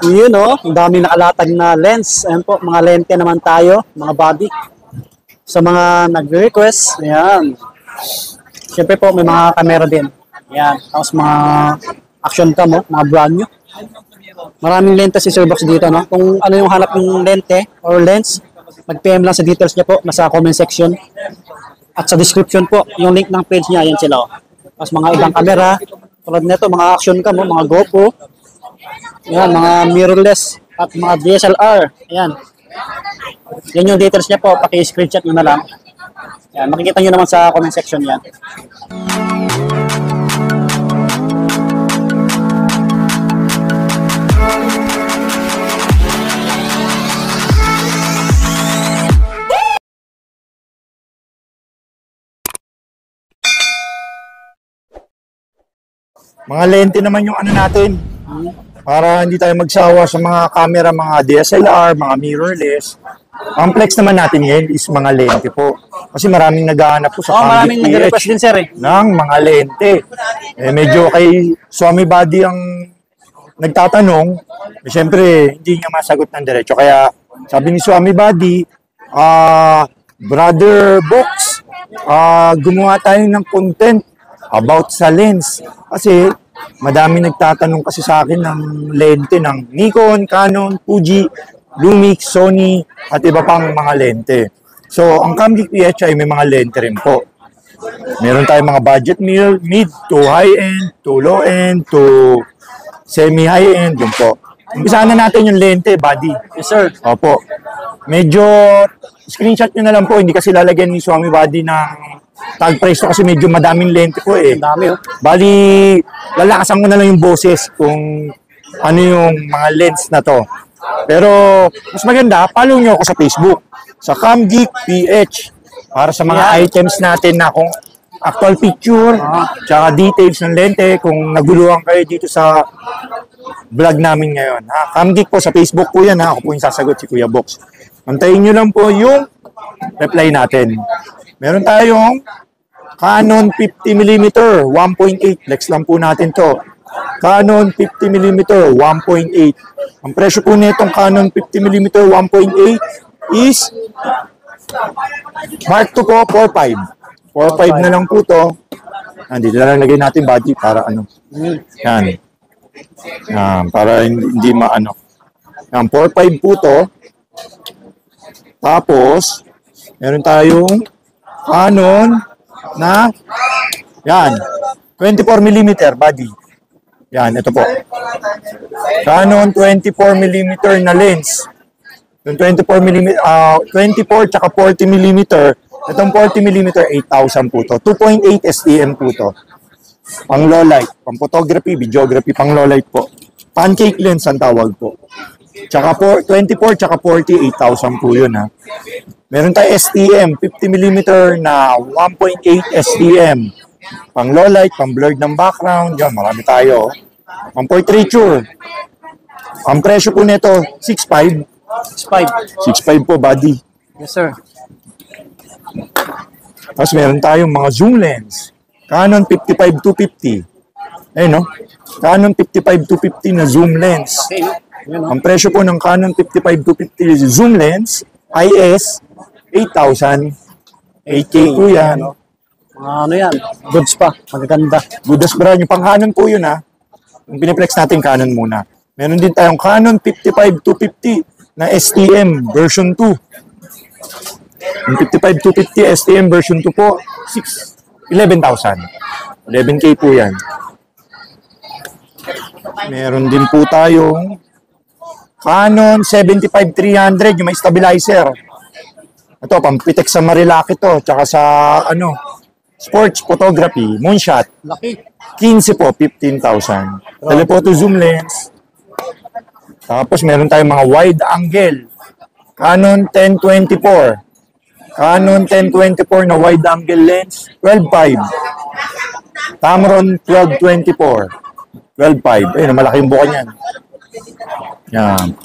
Yun o, ang dami nakalatag na lens. Ayan po, mga lente naman tayo, mga body. Sa mga nag-request, ayan. Siyempre po, may mga camera din. Ayan, tapos mga action cam, mga brand new. Maraming lente si Sir Box dito, no? Kung ano yung hanap ng lente or lens, mag-PM lang sa details niya po, nasa comment section. At sa description po, yung link ng page niya, ayan sila. Oh. Tapos mga ibang camera, tulad nito, mga action cam, mga GoPro, ayan, mga mirrorless, at mga DSLR. Ayan. Yan yung details niya po, paki-screenshot nyo na lang. Ayan, makikita nyo naman sa comment section yan. Mga lente naman yung ano natin. Para hindi tayo magsawa sa mga camera, mga DSLR, mga mirrorless. Ang flex naman natin ngayon is mga lente po. Kasi maraming naghahanap po sa maraming nag-request din, sir, ng mga lente. Medyo kay Swami Body ang nagtatanong. Siyempre, hindi niya masagot ng diretso. Kaya sabi ni Swami Body, Brother Box, gumawa tayo ng content about sa lens. Kasi madami nagtatanong kasi sa akin ng lente ng Nikon, Canon, Fuji, Lumix, Sony, at iba pang mga lente. So, ang Camgeek PH ay may mga lente rin po. Meron tayong mga budget mid to high-end, to low-end, to semi-high-end, yun po. Umpisahan na natin yung lente, body. Yes, sir. Opo. Medyo, screenshot nyo na lang po, hindi kasi lalagyan ni Swami Body ng tag price to kasi medyo madaming lente po eh. Dami oh. Bali, lalakasan ko na lang yung boses kung ano yung mga lens na to. Pero, mas maganda, follow nyo ako sa Facebook, sa Camgeek PH, para sa mga items natin na kung actual picture, tsaka details ng lente, kung naguluhan kayo dito sa vlog namin ngayon. Camgeek po, sa Facebook po yan, ako po yung sasagot, si Kuya Box. Antayin nyo lang po yung reply natin. Meron tayong Canon 50mm 1.8. Flex lang po natin to. Canon 50mm 1.8. Ang presyo po nitong Canon 50mm 1.8 is Mark II po, 4.5. 4.5 na lang po to. Dito na lang lagay natin body para ano. Yan. Para hindi maano. Yan, 4.5 po to. Tapos, meron tayong Canon na yan 24mm body. Yan, ito po. Canon 24mm na lens. Yung 24mm 24 tsaka 40mm. Itong 40mm 8,000 po to. 2.8 STM po to. Pang low light, pang photography, videography, pang low light po. Pancake lens ang tawag po. Tsaka 24 tsaka 40 8,000 po yun ha. Meron tayo STM, 50mm na 1.8 STM. Pang low light, pang blurred ng background. Yan, marami tayo. Pang portraiture. Ang presyo po nito, 6.5. 6.5 po, body. Yes, sir. Tapos meron tayong mga zoom lens. Canon 55-250. Ayun, no? Canon 55-250 na zoom lens. Ang presyo po ng Canon 55-250 zoom lens, IS, 8,000. 8K po yan. Ano yan? Goods pa. Magaganda. Goods brand. Yung pang Canon po yun ha. Yung piniplex natin Canon muna. Meron din tayong Canon 55-250 na STM version 2. Yung 55-250 STM version 2 po, 11,000. 11K po yan. Meron din po tayong Canon 75-300, yung may stabilizer. Ito, pampitek sa Marilaki to, tsaka sa, sports photography, moonshot. Laki. 15 po, 15,000. Telephoto zoom lens. Tapos meron tayong mga wide angle. Canon 1024. Canon 1024 na wide angle lens, 12.5. Tamron 1224. 12.5. Ayun, malaki yung buka niyan. Yan.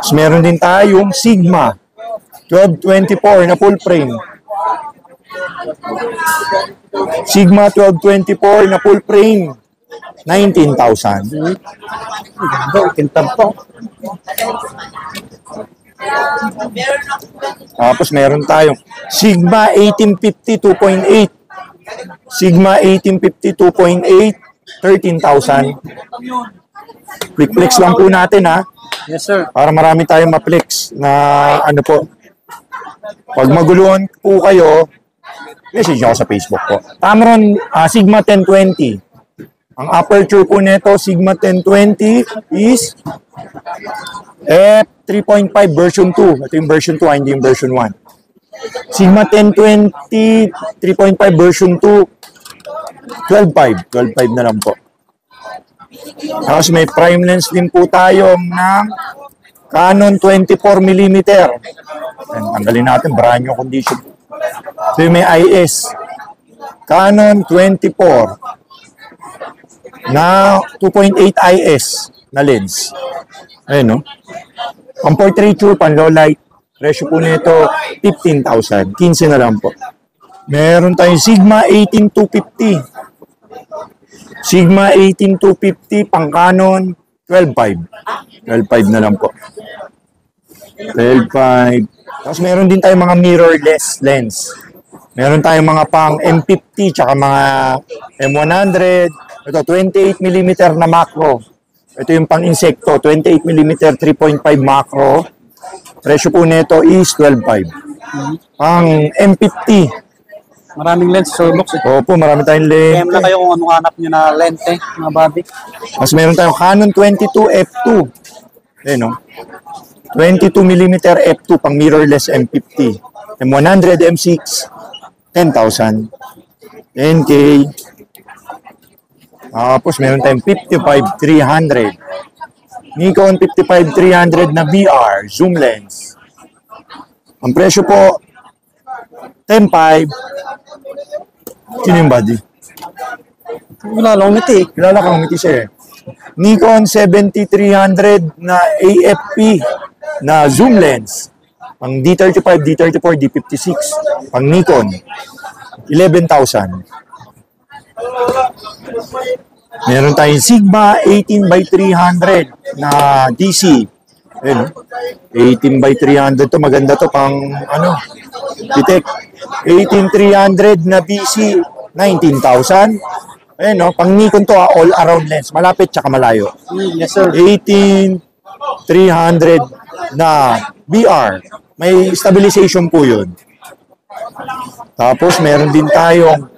So, meron din tayong Sigma 1224 na full frame. Sigma 1224 na full frame 19,000. Ganda, kintab to. Tapos meron tayong Sigma 1850 2.8. Sigma 1850 2.8, 13,000. Quick flex lang po natin ha. Yes, sir. Para marami tayong ma-flex na ano po. Pag maguluhan po kayo, message ako sa Facebook po. Tamron Sigma 1020. Ang aperture po nito, Sigma 1020 is f3.5 version 2. Ito yung version 2, hindi yung version 1. Sigma 1020, 3.5 version 2, 12.5. 12.5 na lang po. Tapos may prime lens din po tayo ng Canon 24mm. Tanggalin natin, brand new condition. So yung may IS. Canon 24 na 2.8 IS na lens. Ayun, no? Pang portraiture, pang low light. Presyo po nito, 15,000. 15 na lang po. Meron tayong Sigma 18250. Sigma 18250 pang Canon 12.5. 12.5 na lang po. 12.5. Tapos meron din tayong mga mirrorless lens. Meron tayong mga pang M50 tsaka mga M100. Ito 28mm na macro. Ito yung pang insekto, 28mm 3.5 macro. Presyo po nito is 12.5. Pang M50. Maraming lens, sir box. Opo, marami tayong lens. PM na kayo kung anong hanap nyo na lente, mga body. Mas meron tayong Canon 22 f2. Ayan, no? 22mm f2 pang mirrorless M50. M100 M6, 10,000. 10K. Tapos meron tayong 55-300. Nikon 55-300 na VR, zoom lens. Ang presyo po, 10.5. Sino yung body? Wala lang umiti. Kilala kang umiti siya eh. Nikon 70-300 na AFP na zoom lens. Pang D35, D34, D56. Pang Nikon, 11,000. Meron tayong Sigma 18x300 na DC. Ayun, 18x300 to, maganda to pang ano, Pitek. 18300 na BC, 19,000. Ayun, no, pang Nikon to, all around lens, malapit tsaka malayo. Yes, sir. 18300 na BR. May stabilization po 'yun. Tapos meron din tayong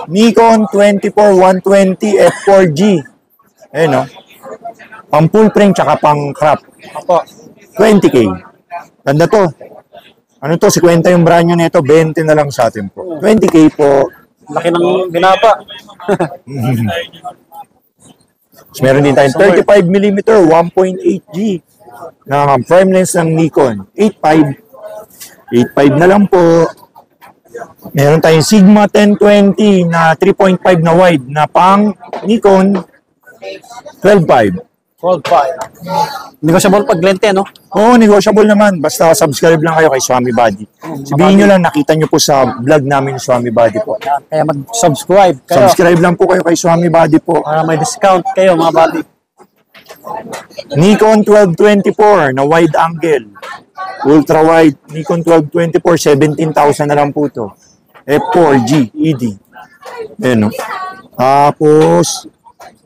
Nikon 24-120 f4G. Ayun, no? Pang full frame tsaka pang crop. Apo. 20K. Ganda to. Ano to? 50 yung brand nyo nito. 20 na lang sa atin po. 20K po. Laki ng binaba. So, meron din tayong 35mm 1.8G na prime lens ng Nikon. 8.5. 8.5 na lang po. Meron tayong Sigma 1020 na 3.5 na wide na pang Nikon 12.5. 12.5. Negotiable pag lente, no? Oo, negotiable naman. Basta subscribe lang kayo kay Swami Body. Sabihin nyo lang, nakita nyo po sa vlog namin ni Swami Body po. Kaya mag-subscribe kayo. Subscribe lang po kayo kay Swami Body po. Para may discount kayo, mga body. Nikon 1224 na wide angle. Ultra wide. Nikon 1224, 17,000 na lang po to. F4G ED. Ayan, no? Tapos,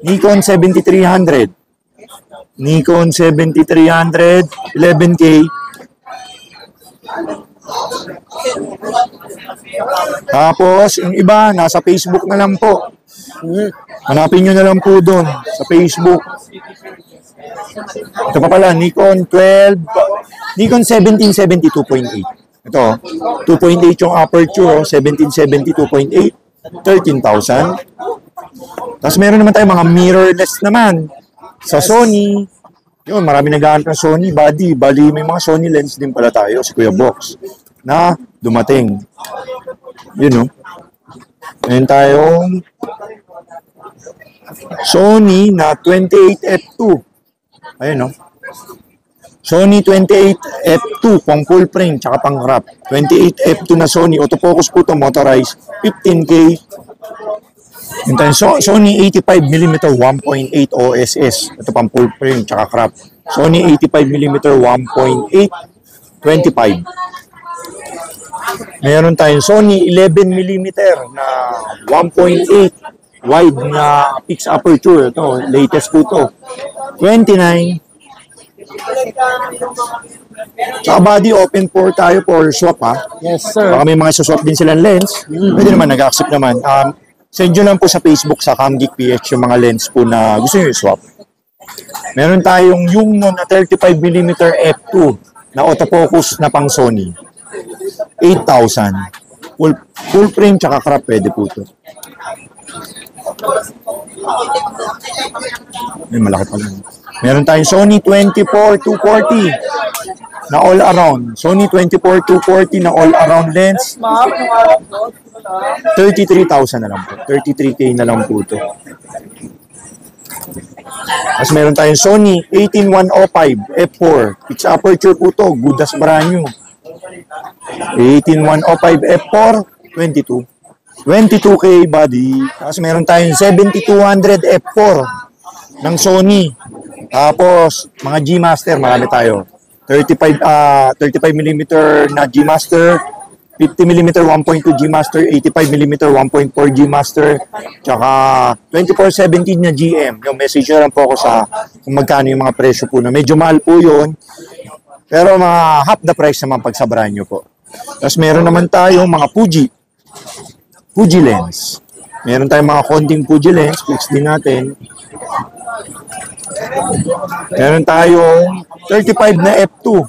Nikon 7300. Nikon 7300, 11K. Tapos, yung iba, nasa Facebook na lang po. Hanapin nyo na lang po doon sa Facebook. Ito pa pala, Nikon 1772.8. Ito, 2.8 yung aperture, 1772.8, 13,000. Tapos meron naman tayong mga mirrorless naman. Sa Sony, yun, marami nag-aanap ng Sony body. Bali, may mga Sony lens din pala tayo, si Kuya Box, na dumating. Yun, no? Ngayon tayong Sony na 28f2. Ayun, no? Sony 28f2, pang full frame, tsaka pang crop. 28f2 na Sony, autofocus po ito, motorized, 15K. Yung tayo, Sony 85mm 1.8 OSS. Ito pang full frame tsaka crop. Sony 85mm 1.8 25. Meron tayong Sony 11mm na 1.8 wide na fixed aperture. Ito, latest po to. 29. Tsaka body open for tayo for swap ha. Yes, sir. Baka may mga suswap din silang lens. Pwede naman, nag-accept naman. Send nyo lang po sa Facebook sa CamGeek PH yung mga lens po na gusto nyo i-swap. Meron tayong Yungnon na 35mm f2 na autofocus na pang Sony. 8,000. Full frame tsaka crop pwede po ito. Ay, malaki pa lang. Meron tayong Sony 24-240 na all around. Sony 24-240 na all around lens. 33,000 na lang po. 33K na lang po ito. Tapos meron tayong Sony 18105 f4. Fixed aperture po ito. Good as brand new. 18105 f4. 22. 22K body. Tapos meron tayong 7200 f4 ng Sony. Tapos mga G Master, marami tayo. 35mm na G Master, 50mm 1.2 G Master, 85mm 1.4 G Master, tsaka 24-17 na GM. Yung message na lang po ako sa kung magkano yung mga presyo po na. Medyo mahal po yun. Pero mga half the price naman pag sabrahan nyo po. Tapos meron naman tayong mga Fuji lens. Meron tayong mga konting Fuji lens. Fix din natin. Meron tayong 35 na f2.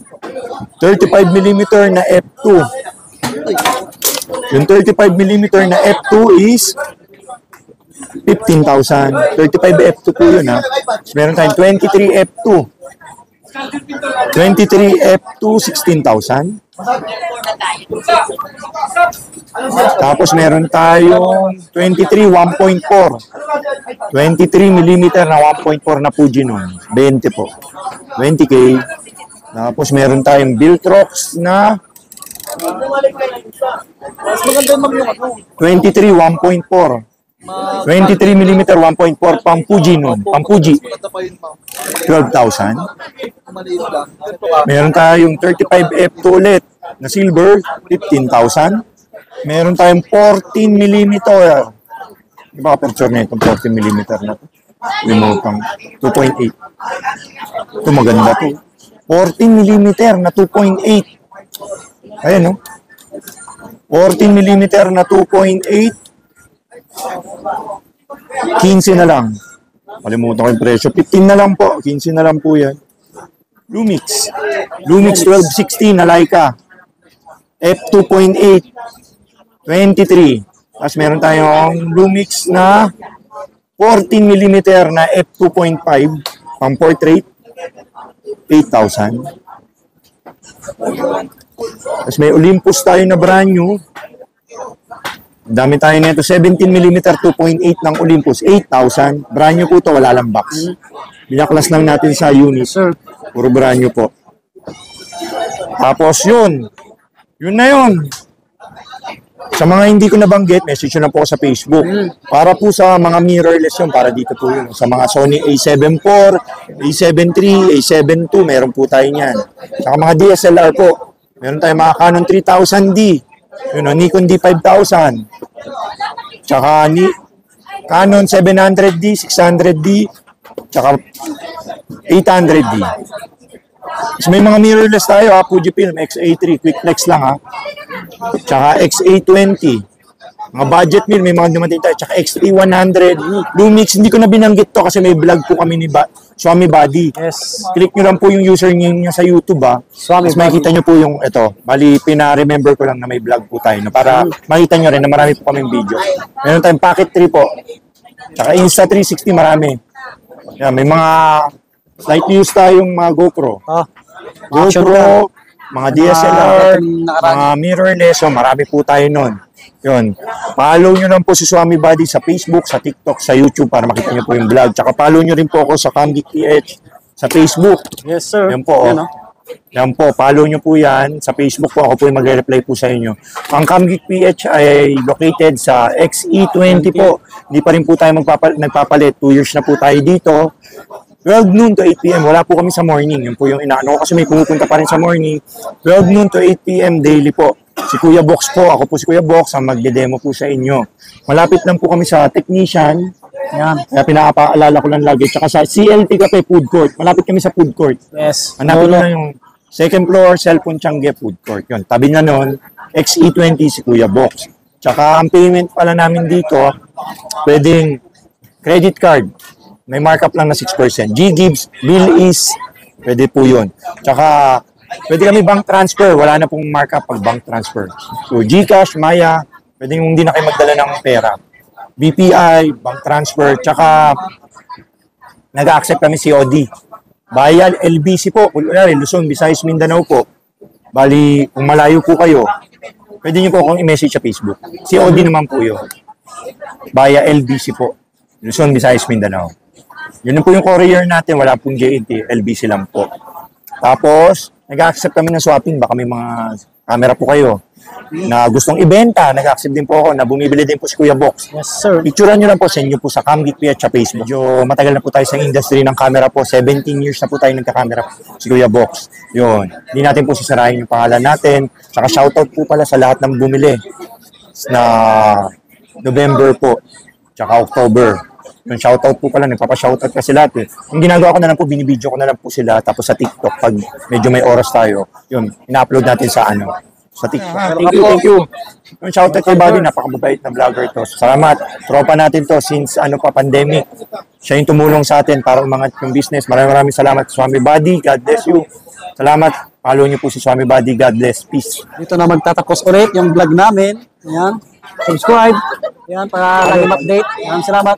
35mm na f2. Yung 35mm na f2 is 15,000. 35 f2 po yun ha. Meron tayong 23 f2. 23 f2, 16,000. Tapos meron tayong 23 1.4. 23mm na 1.4 na Fuji nun. 20 po. 20K. Tapos meron tayong Viltrox na 23 1.4. 23mm 1.4 pang Fuji nun. Pang Fuji. 12,000. Meron tayong 35 f2 ulit na silver. 15,000. Meron tayong 14mm. Diba aperture na itong 14mm na ito? Remote pang 2.8. Ito maganda to. 14mm na 2.8. Ayan no? 14mm na 2.8. 15 na lang. Kalimutan ko yung presyo. 15 na lang po. 15 na lang po yan. Lumix. Lumix 1260 na Leica. F2.8. 23. Tapos meron tayong Lumix na 14mm na F2.5. Pang portrait. 8,000. Tapos may Olympus tayo na brand new. Dami tayo nito. 17mm 2.8 ng Olympus. 8,000. Brand new po ito. Wala lang box. Binaklas lang natin sa unit. Puro brand new po. Tapos yun. Yun na yun. Sa mga hindi ko nabanggit, message nyo lang po sa Facebook. Para po sa mga mirrorless yun, para dito po yun. Sa mga Sony A7 IV, A7 III, A7 II, meron po tayo niyan. Sa mga DSLR po, meron tayo mga Canon 3000D, yun, Nikon D5000, tsaka Canon 700D, 600D, tsaka 800D. So, may mga mirrorless tayo ha, Fujifilm X-A3, quick flex lang ha. Tsaka X-A20. Mga budget meal, may mga dumating tayo. Tsaka X-A100, Lumix. Hindi ko na binanggit to kasi may vlog po kami ni Swami Buddy. Yes. Click nyo lang po yung username niya sa YouTube ha. Tapos makikita nyo po yung ito. Bali, pina-remember ko lang na may vlog po tayo. No? Para makita nyo rin na marami po kaming video. Meron tayong Pocket 3 po. Tsaka Insta360 marami. Yan, may mga light use tayong mga GoPro. GoPro, mga DSLR, mga mirrorless, so marami po tayo nun. Yun. Follow nyo lang po si Swami Buddy sa Facebook, sa TikTok, sa YouTube para makita nyo po yung vlog. Tsaka follow nyo rin po ako sa CamGeek PH sa Facebook. Yes, sir. Yan po. Yan, Yan po, follow nyo po yan. Sa Facebook po, ako po yung magre-reply po sa inyo. Ang Camgeek PH ay located sa XE20 po. Hindi pa rin po tayo nagpapalit. 2 years na po tayo dito. 12 noon to 8 p.m. Wala po kami sa morning. Yun po yung inaano kasi may pumupunta pa rin sa morning. 12 noon to 8 p.m. daily po. Si Kuya Box po. Ako po si Kuya Box ang magde-demo po sa inyo. Malapit lang po kami sa technician. Yan. Kaya pinapaalala ko lang lagi. Tsaka sa CLT Cafe Food Court. Malapit kami sa food court. Yes. Hanapin nyo na yung second floor, Cellphone Tiangge Food Court. Yun. Tabi na nun, XE20 si Kuya Box. Tsaka ang payment pala namin dito, pwedeng credit card. May markup lang na 6%. G-Gibbs, Bill is, pwede po yun. Tsaka, pwede kami bank transfer. Wala na pong markup pag bank transfer. So, GCash, Maya, pwede yung hindi na kayo magdala ng pera. BPI, bank transfer, tsaka nag-accept kami COD. Bayan, LBC po, kunwari, Luzon, Visayas, Mindanao po. Bali, kung malayo po kayo, pwede nyo po akong i-message sa Facebook. COD naman po yun. Via LBC po. Luzon, Visayas, Mindanao. Yun po yung courier natin, wala pong JNT, LBC lang po. Tapos, nag-accept kami ng swapping, baka may mga camera po kayo na gustong ibenta, nag-accept din po ako na bumibili din po si Kuya Box. Yes, sir. Picturean nyo lang po, send nyo po sa Camgeek PH sa Facebook. Medyo matagal na po tayo sa industry ng camera po. 17 years na po tayo nagka-camera si Kuya Box. Yun. Hindi natin po sisarahin yung pangalan natin. Saka shoutout po pala sa lahat ng bumili na November po. Tsaka October. Yung shoutout po pala, nagpapa-shoutout kasi lahat eh. Yung ginagawa ko na lang po, binibideo ko na lang po sila. Tapos sa TikTok, pag medyo may oras tayo, yun, ina-upload natin sa sa TikTok. Thank you. Yung shoutout kay Buddy, napakababait na vlogger to. Salamat. Tropa natin to since pandemic. Siya yung tumulong sa atin para umangat yung business. Maraming salamat Swami Buddy. God bless you. Salamat. Follow niyo po si Swami Buddy. God bless. Peace. Dito na magtatapos ulit yung vlog namin. Ayan. Subscribe. Ayan, para lagi update. Maraming salamat.